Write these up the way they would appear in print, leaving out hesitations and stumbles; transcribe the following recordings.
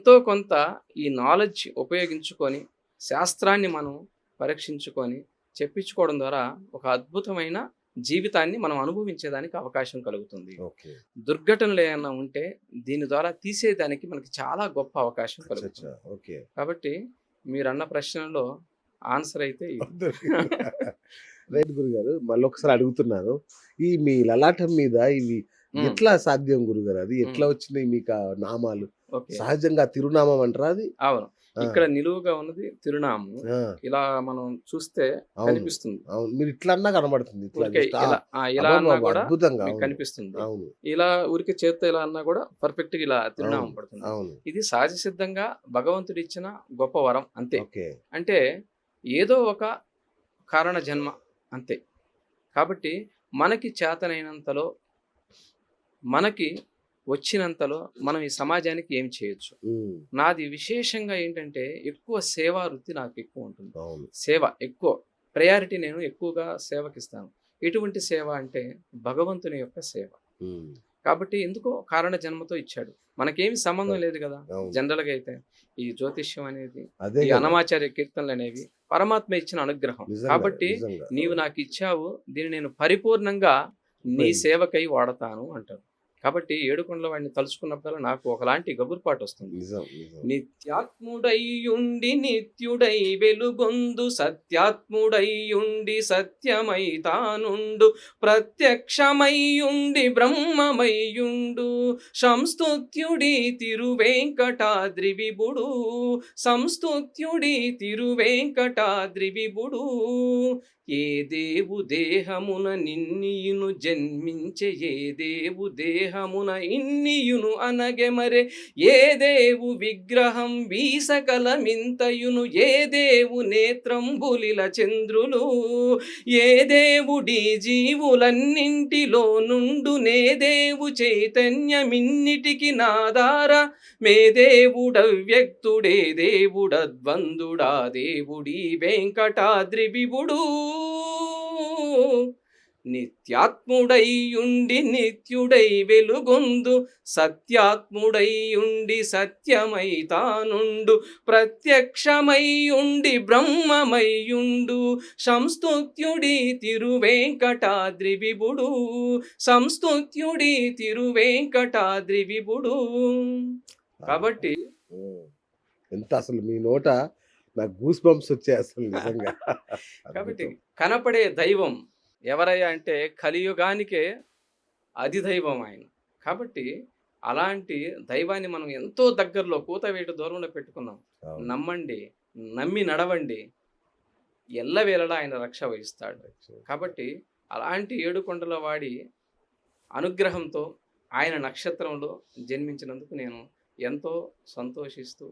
ఎంతో కొంత ఈ నాలెడ్జ్ ఉపయోగించుకొని, శాస్త్రాన్ని మనం పరీక్షించుకొని, చెప్పించుకోవడం ద్వారా ఒక అద్భుతమైన జీవితాన్ని మనం అనుభవించేదానికి అవకాశం కలుగుతుంది. ఓకే. దుర్ఘటనలు ఏమన్నా ఉంటే దీని ద్వారా తీసేయడానికి మనకి చాలా గొప్ప అవకాశం కలుగుతుంది. ఓకే. కాబట్టి మీరన్న ప్రశ్నలో ఆన్సర్ అయితే ఇది. రైట్ గురుగారు. మళ్ళొకసారి అడుగుతున్నాను. ఈ మీ లలాటం మీద ఇవి హ్మ్. ఎట్లా సాధ్యం గురుగారు? అది ఎట్లా హ్మ్. వచ్చినాయి మీకా నామాలు? ఓకే. సహజంగా తిరునామం అంటారా అది? అవును. ఆ! ఇక్కడ నిలువుగా ఉన్నది తిరునామం. ఆ! ఇలా మనం చూస్తే అవును. కనిపిస్తుంది. అవును. మీరు ఇట్లా అన్నా కనబడుతుంది. ఇట్లా ఊరికే జస్ట్ ఇలా ఇలా అన్నా అబ్బబ్బబ్బా! గూడా అద్భుతంగా. మీకు అవును. కనిపిస్తుంది. అవును. ఇలా ఊరికే చేత్తో ఇలా అన్నా గూడా పర్ఫెక్ట్‌గా ఇలా తిరునామం అవును. పడుతుంది. అవును. ఇది సహజ సిద్ధంగా భగవంతుడిచ్చిన గొప్ప వరం అంతే. ఓకే. అంటే ఏదో ఒక కారణ జన్మ అంతే. కాబట్టి మనకి చేతనైనంతలో, మనకి వచ్చినంతలో మనం ఈ సమాజానికి ఏం చేయొచ్చు. హ్మ్. నాది విశేషంగా ఏంటంటే ఎక్కువ సేవా వృత్తి నాకు ఎక్కువ ఉంటుంది. అవును. సేవ ఎక్కువ ప్రయారిటీ నేను ఎక్కువగా సేవకిస్తాను. ఎటువంటి సేవ అంటే భగవంతుని యొక్క సేవ. హ్మ్. కాబట్టి ఎందుకో కారణ జన్మతో ఇచ్చాడు. మనకేమి సంబంధం కరెక్ట్. లేదు కదా! అవును. జనరల్‌గా అయితే ఈ జ్యోతిష్యం అనేది, అదే ఈ గదా! అన్నమాచార్య కీర్తనలనేవి పరమాత్మ ఇచ్చిన అనుగ్రహం. నిజంగా. కాబట్టి నిజంగా. నీవు అవును. నాకిచ్చావు, దీన్ని నేను పరిపూర్ణంయుండి నీ ఉపయోగించు. సేవకై వాడతాను అంటాడు. కాబట్టి ఏడుకొండల వాడిని తలుచుకున్నప్పుడల్లా నాకు ఒకలాంటి గగుర్పాటొస్తుంది. నిజం. నిజం. నిత్యాత్ముడైయుండి నిత్యుడై వెలుగొందు సత్యాత్ముడైయుండి సత్యమై తానుండు ప్రత్యక్షమయ్యుండి బ్రహ్మమయ్యుండు సంస్తుత్యుడి తిరువేంకటాద్రి విభుడు సంస్తుత్యుడి తిరువేంకటాద్రి విభుడు ఏ దేవు దేహమున నిన్నియును జన్మించే ఏ దేవు దేహమున ఇన్నియును అనగె మరే ఏ దేవు విగ్రహం వీసకలమింతయును ఏ దేవు నేత్రంబులిల చంద్రులు ఏ దేవుడి జీవులన్నింటిలో నుండు నే దేవు చైతన్యమిన్నిటికి నాదార మే దేవుడవ్యక్తుడే దేవుడద్వందుడా దేవుడి వెంకటాద్రి విభుడు నిత్యాత్ముడైయుండి నిత్యుడై వెలుగొందు సత్యాత్ముడైయుండి సత్యమై తానుండు ప్రత్యక్షమయ్యుండి బ్రహ్మమయ్యుండు సంస్తుత్యుడి తిరువేంకటాద్రి విభుడు సంస్తుత్యుడి తిరువేంకటాద్రి విభుడు. కాబట్టి హ్మ్. ఎంత అసలు మీ నోట నాకు గూస్ బంప్స్ వచ్చాయి అసలు నిజంగా. కాబట్టి అద్భుతం. కనపడే దైవం ఎవరయ్యా అంటే కలియుగానికే అధిదైవం ఆయన. కాబట్టి అలాంటి దైవాన్ని మనం ఎంతో దగ్గరలో కూతవేటు దూరంలో పెట్టుకున్నాం. అవును. నమ్మండి, నమ్మి నడవండి. ఎల్లవేళలా ఆయన రక్ష వహిస్తాడు. కాబట్టి అలాంటి ఏడుకొండల వాడి అనుగ్రహంతో ఆయన నక్షత్రంలో జన్మించినందుకు నేను ఎంతో సంతోషిస్తూ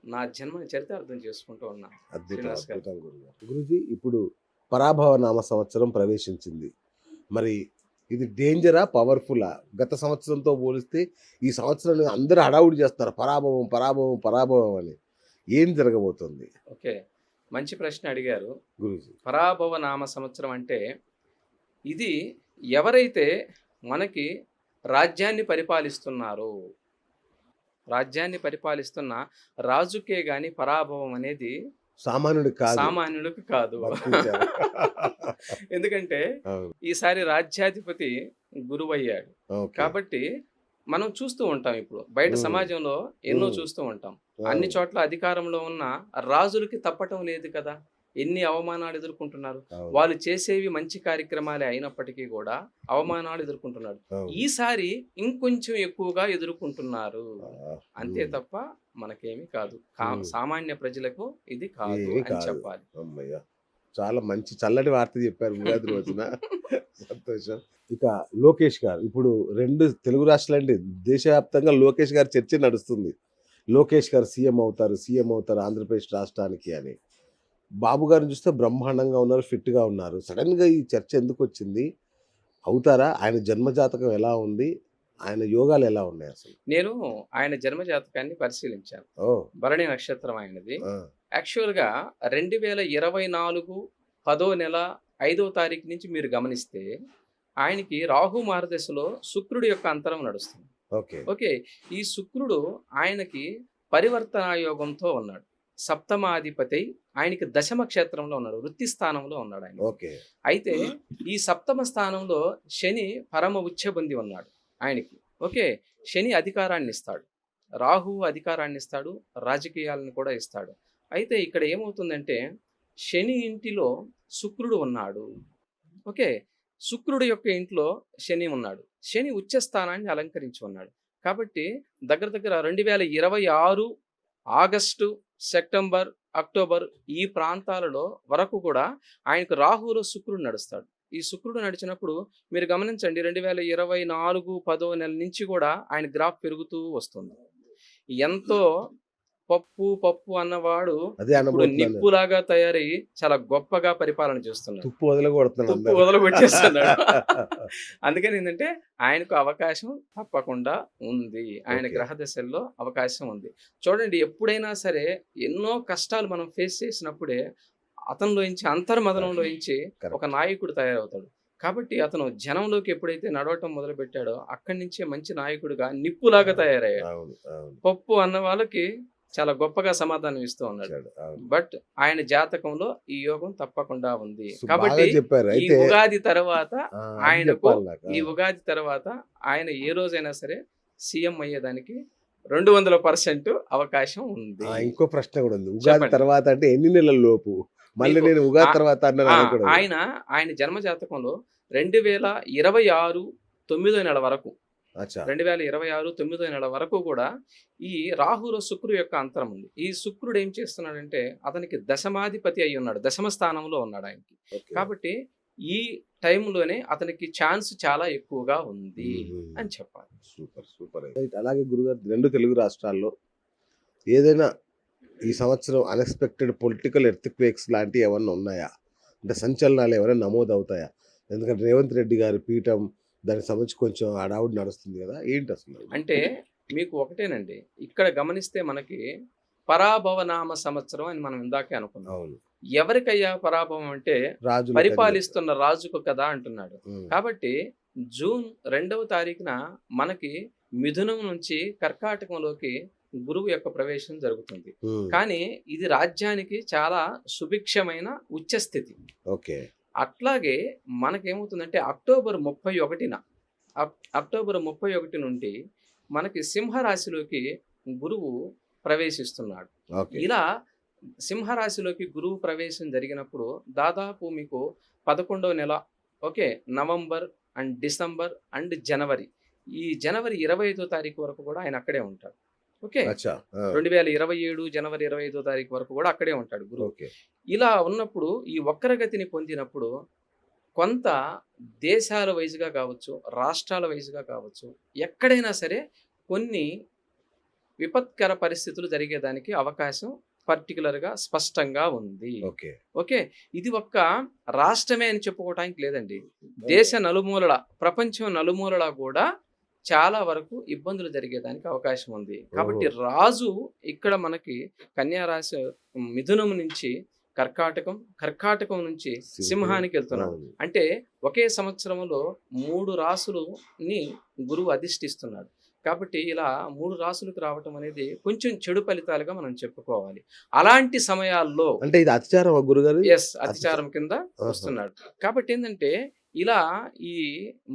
నా జన్మని చరితార్థం చేసుకుంటూ ఉన్నాను. అద్భుతం. శ్రీనివాస్ గారు. అద్భుతం గురుగారు. గురూజీ ఇప్పుడు పరాభవ నామ సంవత్సరం ప్రవేశించింది. మరి ఇది డేంజరా? పవర్‌ఫుల్లా? గత సంవత్సరంతో పోలిస్తే ఈ సంవత్సరం అందరూ హడావుడి చేస్తున్నారు. పరాభవం, పరాభవం, పరాభవం అని. ఏం జరగబోతుంది ఓకే. మంచి ప్రశ్న అడిగారు. గురూజీ? పరాభవ నామ సంవత్సరం అంటే ఇది ఎవరైతే మనకి రాజ్యాన్ని పరిపాలిస్తున్నారో, రాజ్యాన్ని పరిపాలిస్తున్న రాజుకే గాని పరాభవం అనేది సామాన్యుడికి కాదు. సామాన్యులకు కాదు. వర్తించారు. ఎందుకంటే అవును. ఈసారి రాజ్యాధిపతి గురువయ్యాడు. ఓకే. కాబట్టి మనం చూస్తూ ఉంటాం ఇప్పుడు. బయట హ్మ్. సమాజంలో ఎన్నో హ్మ్. చూస్తూ ఉంటాం. అన్ని అవును. చోట్ల అధికారంలో ఉన్న రాజులకి తప్పటం లేదు కదా! ఎన్ని అవమానాలు ఎదుర్కొంటున్నారు. అవును. వాళ్ళు చేసేవి మంచి కార్యక్రమాలే అయినప్పటికీ కూడా అవమానాలు ఎదుర్కొంటున్నారు. అవును. ఈసారి ఇంకొంచెం ఎక్కువగా ఎదుర్కొంటున్నారు. ఆ! అంతే హ్మ్. తప్ప మనకేమి కాదు. హ్మ్. సామాన్య ప్రజలకు ఇది కాదు ఏమీ అని కాదు. చెప్పాలి. హమ్మయ్య! చాలా మంచి చల్లటి వార్త చెప్పారు ఉగాది రోజున. సంతోషం. ఇక లోకేష్ గారు ఇప్పుడు 2 తెలుగు రాష్ట్రాలంటే దేశవ్యాప్తంగా లోకేష్ గారి చర్చ నడుస్తుంది. లోకేష్ గారు సీఎం అవుతారు, సీఎం అవుతారు ఆంధ్రప్రదేశ్ రాష్ట్రానికి అని. బాబు గారిని చూస్తే బ్రహ్మాండంగా ఉన్నారు, ఫిట్‌గా ఉన్నారు. సడెన్‌గా ఈ చర్చ ఎందుకొచ్చింది? అవుతారా? ఆయన జన్మ జాతకం ఎలా ఉంది? ఆయన యోగాలు ఎలా ఉన్నాయి అసలు? నేను ఆయన జన్మ జాతకాన్ని పరిశీలించాను. ఓహ్! భరణి నక్షత్రం ఆయనది. ఆ! యాక్చువల్‌గా 2024 10వ నెల 5వ తారీఖు నుంచి మీరు గమనిస్తే ఆయనకి రాహు మార్గదశలో శుక్రుడి యొక్క అంతరం నడుస్తుంది. ఓకే. ఓకే. ఈ శుక్రుడు ఆయనకి పరివర్తన యోగంతో ఉన్నాడు. సప్తమాధిపతి ఆయనకి దశమ క్షేత్రంలో ఉన్నాడు, వృత్తి స్థానంలో ఉన్నాడు ఆయన. ఓకే. అయితే ఈ సప్తమ స్థానంలో శని పరమ ఉచ్చబొంది ఉన్నాడు ఆయనకి. ఓకే, శని అధికారాన్ని ఇస్తాడు, రాహువు అధికారాన్ని ఇస్తాడు, రాజకీయాలను కూడా ఇస్తాడు. అయితే ఇక్కడ ఏమవుతుందంటే శని ఇంటిలో శుక్రుడు ఉన్నాడు. ఓకే, శుక్రుడు యొక్క ఇంట్లో శని ఉన్నాడు. శని ఉచ్చ స్థానాన్ని అలంకరించి ఉన్నాడు. కాబట్టి దగ్గర దగ్గర 2026 ఆగస్టు, సెప్టెంబర్, అక్టోబర్ ఈ ప్రాంతాలలో వరకు కూడా ఆయనకు రాహులో శుక్రుడు నడుస్తాడు. ఈ శుక్రుడు నడిచినప్పుడు మీరు గమనించండి, 2024 10వ నెల నుంచి కూడా ఆయన గ్రాఫ్ పెరుగుతూ వస్తుంది. ఎంతో పప్పు అన్నవాడు అదే ఇప్పుడు అనబోతున్నాను. నిప్పులాగా తయారయ్యి చాలా గొప్పగా పరిపాలన చేస్తున్నాడు. తుప్పు వదలగొడుతున్నాడు తుప్పు అందరూ. వదలగొట్టేస్తున్నాడు. అందుకని ఏంటంటే ఆయనకు అవకాశం తప్పకుండా ఉంది. ఆయన ఓకే. గ్రహ దశల్లో అవకాశం ఉంది. చూడండి, ఎప్పుడైనా సరే ఎన్నో కష్టాలు మనం ఫేస్ చేసినప్పుడే అతనిలోంచి అంతర్మదనంలోంచి ఒక కరెక్ట్. నాయకుడు తయారవుతాడు. కాబట్టి అతను జనంలోకి ఎప్పుడైతే నడవటం మొదలు పెట్టాడో అక్కడి నుంచే మంచి నాయకుడిగా నిప్పులాగా తయారయ్యాడు. అవును, అవును. పప్పు అన్న వాళ్ళకి చాలా గొప్పగా సమాధానం ఇస్తూ ఉన్నాడు. ఇచ్చాడు, అవును. బట్ ఆయన జాతకంలో ఈ యోగం తప్పకుండా ఉంది. సో కాబట్టి బాగా చెప్పారు. ఈ అయితే ఉగాది తర్వాత అది ఆయనకు చెప్పాలి నాకు. ఈ ఉగాది తర్వాత ఆయన ఏ రోజైనా సరే సీఎం అయ్యేదానికి 200% అవకాశం ఉంది. ఇంకో ప్రశ్న కూడా ఉంది. ఉగాది చెప్పండి. తర్వాత అంటే ఎన్ని నెలల లోపు? మళ్ళీ మీకు నేను ఉగాది ఆ- తర్వాత అన్నాను ఆ, అనకూడదు. ఆయన జన్మ జాతకంలో 2026 9వ నెల వరకు, అచ్చా. 2026 9వ నెల వరకు కూడా ఈ రాహులో శుక్రుడు యొక్క అంతరం ఉంది. ఈ శుక్రుడు ఏం చేస్తున్నాడంటే అతనికి దశమాధిపతి అయి ఉన్నాడు, దశమ స్థానంలో ఉన్నాడు ఆయనకి. ఓకే. కాబట్టి ఈ టైంలోనే అతనికి ఛాన్స్ చాలా ఎక్కువగా ఉంది అని చెప్పాలి. Super super. రైట్. అలాగే గురుగారు, రెండు తెలుగు రాష్ట్రాల్లో ఏదైనా ఈ సంవత్సరం అన్ఎక్స్పెక్టెడ్ పొలిటికల్ ఎర్త్క్వేక్స్ లాంటివి ఏమన్నా ఉన్నాయా? అంటే సంచలనాలు ఏమైనా నమోదు అవుతాయా? ఎందుకంటే రేవంత్ రెడ్డి గారి పీఠం దానికి సంబంధించి కొంచెం అడావుడి నడుస్తుంది కదా, ఏంటి అసలు? అంటే మీకు ఒకటేనండి, ఇక్కడ గమనిస్తే మనకి పరాభవనామ సంవత్సరం అని మనం ఇందాకే అనుకున్నాం. అవును. ఎవరికయ్యా పరాభవం అంటే రాజు పరిపాలిస్తున్న రాజుకు కదా అంటున్నాడు. కాబట్టి జూన్ 2వ తారీఖున మనకి మిథునం నుంచి కర్కాటకంలోకి గురువు యొక్క ప్రవేశం జరుగుతుంది. కానీ ఇది రాజ్యానికి చాలా సుభిక్షమైన ఉచ్చస్థితి. ఓకే. అట్లాగే మనకేమవుతుందంటే అక్టోబర్ 31న అక్టోబర్ 31 నుండి మనకి సింహరాశిలోకి గురువు ప్రవేశిస్తున్నాడు. ఓకే. ఇలా సింహరాశిలోకి గురువు ప్రవేశం జరిగినప్పుడు దాదాపు మీకు 11వ నెల, okay, November and December and January, ఈ జనవరి 25వ తారీఖు వరకు కూడా ఆయన అక్కడే ఉంటాడు. ఓకే, అచ్చా. 2027 జనవరి 25వ తారీఖు వరకు కూడా అక్కడే ఉంటాడు గురువు. ఓకే. ఇలా ఉన్నప్పుడు ఈ వక్రగతిని పొందినప్పుడు కొంత దేశాల వైజ్గా కావచ్చు, రాష్ట్రాల వైజ్గా కావచ్చు, ఎక్కడైనా సరే కొన్ని విపత్కర పరిస్థితులు జరిగేదానికి అవకాశం పర్టికులర్గా స్పష్టంగా ఉంది. ఓకే. ఓకే, ఇది ఒక్క రాష్ట్రమే అని చెప్పుకోవటానికి లేదండి. దేశ నలుమూలల, ప్రపంచం నలుమూలల కూడా చాలా వరకు ఇబ్బందులు జరిగేదానికి అవకాశం ఉంది. కాబట్టి రాజు ఇక్కడ మనకి కన్యా రాశి, మిథునం నుంచి కర్కాటకం నుంచి సింహానికి వెళ్తున్నాడు. అవును. అంటే ఒకే సంవత్సరంలో 3 రాసులని గురువు అధిష్ఠిస్తున్నాడు. కాబట్టి ఇలా 3 రాసులకు రావటం అనేది కొంచెం చెడు ఫలితాలుగా మనం చెప్పుకోవాలి. అలాంటి సమయాల్లో అంటే ఇది అత్యాచారం గురుగారు? అతిచారం కింద వస్తున్నాడు. కాబట్టి ఏంటంటే ఇలా ఈ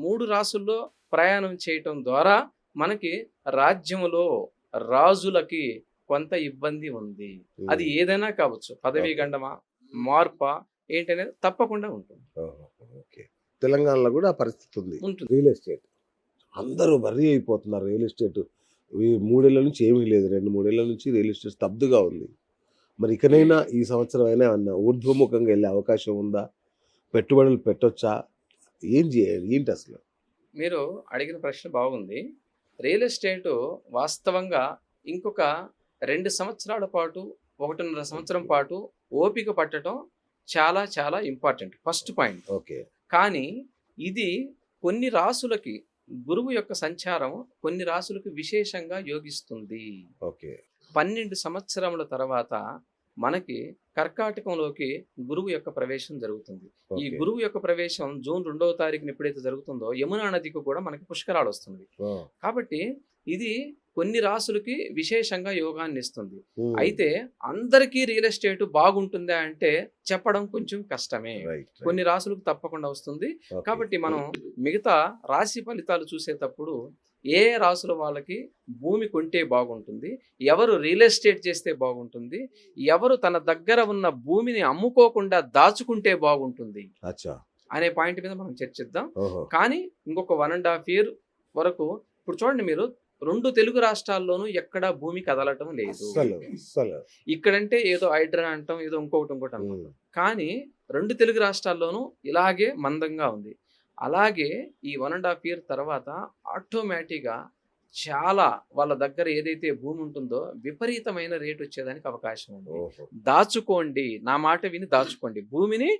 3 రాసుల్లో ప్రయాణం చేయటం ద్వారా మనకి రాజ్యములో రాజులకి కొంత ఇబ్బంది ఉంది. అది ఏదైనా కావచ్చు, పదవీ గండమా, మార్పా ఏంటనేది తప్పకుండా ఉంటుంది. ఓకే. తెలంగాణలో కూడా ఆ పరిస్థితి ఉంది. రియల్ ఎస్టేట్ అందరూ వర్రీ అయిపోతున్నారు. రియల్ ఎస్టేట్ ఈ 3 ఏళ్ల నుంచి ఏమీ లేదు, 2-3 ఏళ్ల నుంచి రియల్ ఎస్టేట్ స్తబ్దుగా ఉంది. మరి ఇకనైనా ఈ సంవత్సరం అయినా ఏమన్నా ఊర్ధ్వముఖంగా వెళ్ళే అవకాశం ఉందా? పెట్టుబడులు పెట్టొచ్చా? ఏం చేయాలి, ఏంటి అసలు? మీరు అడిగిన ప్రశ్న బాగుంది. రియల్ ఎస్టేట్ వాస్తవంగా ఇంకొక 2 సంవత్సరాల పాటు, 1.5 సంవత్సరం పాటు ఓపిక పట్టడం చాలా చాలా ఇంపార్టెంట్, ఫస్ట్ పాయింట్. ఓకే. కానీ ఇది కొన్ని రాసులకి, గురువు యొక్క సంచారం కొన్ని రాసులకు విశేషంగా యోగిస్తుంది. ఓకే. 12 సంవత్సరముల తర్వాత మనకి కర్కాటకంలోకి గురువు యొక్క ప్రవేశం జరుగుతుంది. ఈ గురువు యొక్క ప్రవేశం జూన్ 2వ తారీఖున ఎప్పుడైతే జరుగుతుందో యమునా నదికి కూడా మనకి పుష్కరాలు వస్తుంది. కాబట్టి ఇది కొన్ని రాసులకి విశేషంగా యోగాన్ని ఇస్తుంది. అయితే అందరికీ రియల్ ఎస్టేట్ బాగుంటుందా అంటే చెప్పడం కొంచెం కష్టమే. కొన్ని రాసులకు తప్పకుండా వస్తుంది. కాబట్టి మనం మిగతా రాశి ఫలితాలు చూసేటప్పుడు ఏ రాసుల వాళ్ళకి భూమి కొంటే బాగుంటుంది, ఎవరు రియల్ ఎస్టేట్ చేస్తే బాగుంటుంది, ఎవరు తన దగ్గర ఉన్న భూమిని అమ్ముకోకుండా దాచుకుంటే బాగుంటుంది అనే పాయింట్ మీద మనం చర్చిద్దాం. కానీ ఇంకొక 1.5 year వరకు ఇప్పుడు చూడండి మీరు 2 తెలుగు రాష్ట్రాల్లోనూ ఎక్కడా భూమి కదలటం లేదు. ఇక్కడంటే ఏదో హైడ్రా అంటాం, ఏదో ఇంకొకటి అంటాం. కానీ 2 తెలుగు రాష్ట్రాల్లోనూ ఇలాగే మందంగా ఉంది. అలాగే ఈ 1.5 year తర్వాత ఆటోమేటిక్గా చాలా వాళ్ళ దగ్గర ఏదైతే భూమి ఉంటుందో విపరీతమైన రేట్ వచ్చేదానికి అవకాశం ఉంది. దాచుకోండి, నా మాట విని దాచుకోండి భూమిని.